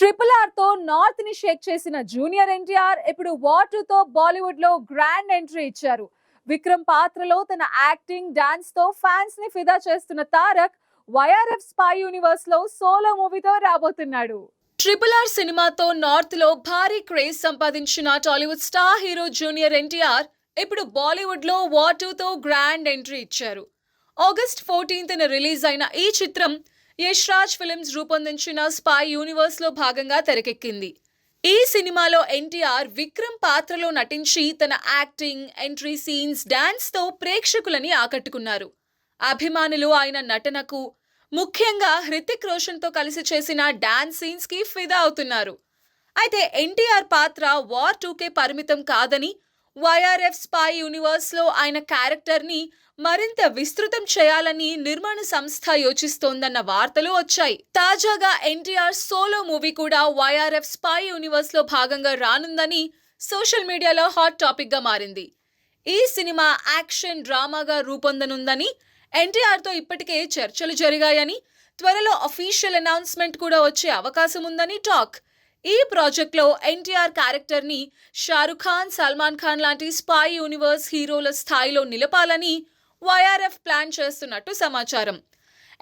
Triple R తో north ని షేక్ చేసిన జూనియర్ ఎన్టీఆర్ ఇప్పుడు వార్ 2 తో బాలీవుడ్ లో గ్రాండ్ ఎంట్రీ ఇచ్చారు. విక్రమ్ పాత్రలో తన యాక్టింగ్ డాన్స్ తో ఫ్యాన్స్ ని ఫిదా చేస్తున్న తారక్ వైఆర్ఎఫ్ స్పై యూనివర్స్ లో సోలో మూవీతో రాబోతున్నాడు. ట్రిపుల్ ఆర్ సినిమాతో నార్త్ లో భారీ క్రేజ్ సంపాదించిన Tollywood star hero junior NTR ఇప్పుడు బాలీవుడ్ లో వార్ 2 తో గ్రాండ్ ఎంట్రీ ఇచ్చారు. ఆగస్ట్ 14న రిలీజ్ అయిన ఈ చిత్రం యష్ రాజ్ ఫిల్మ్స్ రూపొందించిన స్పై యూనివర్స్ లో భాగంగా తెరకెక్కింది. ఈ సినిమాలో ఎన్టీఆర్ విక్రమ్ పాత్రలో నటించి తన యాక్టింగ్, ఎంట్రీ సీన్స్, డాన్స్ తో ప్రేక్షకులని ఆకట్టుకున్నారు. అభిమానులు ఆయన నటనకు, ముఖ్యంగా హృతిక్ రోషన్ తో కలిసి చేసిన డాన్స్ సీన్స్ కి ఫిదా అవుతున్నారు. అయితే ఎన్టీఆర్ పాత్ర వార్ 2కే పరిమితం కాదని, వైఆర్ఎఫ్ స్పై యూనివర్స్ లో ఆయన క్యారెక్టర్ ని మరింత విస్తృతం చేయాలని నిర్మాణ సంస్థ యోచిస్తోందన్న వార్తలు వచ్చాయి. తాజాగా ఎన్టీఆర్ సోలో మూవీ కూడా వైఆర్ఎఫ్ స్పై యూనివర్స్ లో భాగంగా రానుందని సోషల్ మీడియాలో హాట్ టాపిక్ గా మారింది. ఈ సినిమా యాక్షన్ డ్రామాగా రూపొందనుందని, ఎన్టీఆర్ తో ఇప్పటికే చర్చలు జరిగాయని, త్వరలో అఫీషియల్ అనౌన్స్మెంట్ కూడా వచ్చే అవకాశం ఉందని టాక్. ఈ ప్రాజెక్ట్ లో ఎన్టీఆర్ క్యారెక్టర్ ని షారుఖ్ ఖాన్, సల్మాన్ ఖాన్ లాంటి స్పై యూనివర్స్ హీరోల స్థాయిలో నిలపాలని వైఆర్ఎఫ్ ప్లాన్ చేస్తున్నట్టు సమాచారం.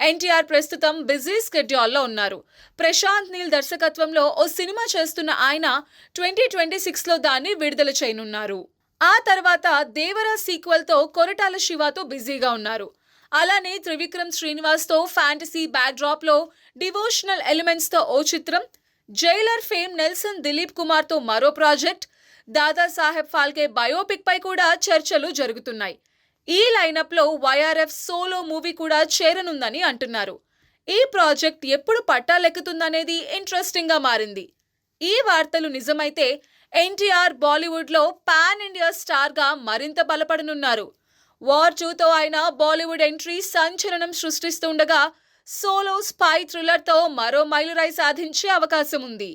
ఎన్టీఆర్ ప్రస్తుతం బిజీ స్కెడ్యూల్లో ఉన్నారు. ప్రశాంత్ నీల్ దర్శకత్వంలో ఓ సినిమా చేస్తున్న ఆయన 2026లో దాన్ని విడుదల చేయనున్నారు. ఆ తర్వాత దేవరా సీక్వెల్ తో కొరటాల శివతో బిజీగా ఉన్నారు. అలానే త్రివిక్రమ్ శ్రీనివాస్ తో ఫ్యాంటసీ బ్యాక్డ్రాప్ లో డివోషనల్ ఎలిమెంట్స్ తో ఓ చిత్రం, Jailer fame Nelson Dilip Kumar తో మరో ప్రాజెక్ట్, దాదాసాహెబ్ ఫాల్కే బయోపిక్ పై కూడా చర్చలు జరుగుతున్నాయి. ఈ లైనప్ లో వైఆర్ఎఫ్ సోలో మూవీ కూడా చేరనుందని అంటున్నారు. ఈ ప్రాజెక్ట్ ఎప్పుడు పట్టాలెక్కుతుందనేది ఇంట్రెస్టింగ్ గా మారింది. ఈ వార్తలు నిజమైతే ఎన్టీఆర్ బాలీవుడ్ లో పాన్ ఇండియా స్టార్ గా మరింత బలపడనున్నారు. వార్ 2తో ఆయన బాలీవుడ్ ఎంట్రీ సంచలనం సృష్టిస్తుండగా సోలో స్పై థ్రిల్లర్ తో మరో మైలురాయి సాధించే అవకాశం ఉంది.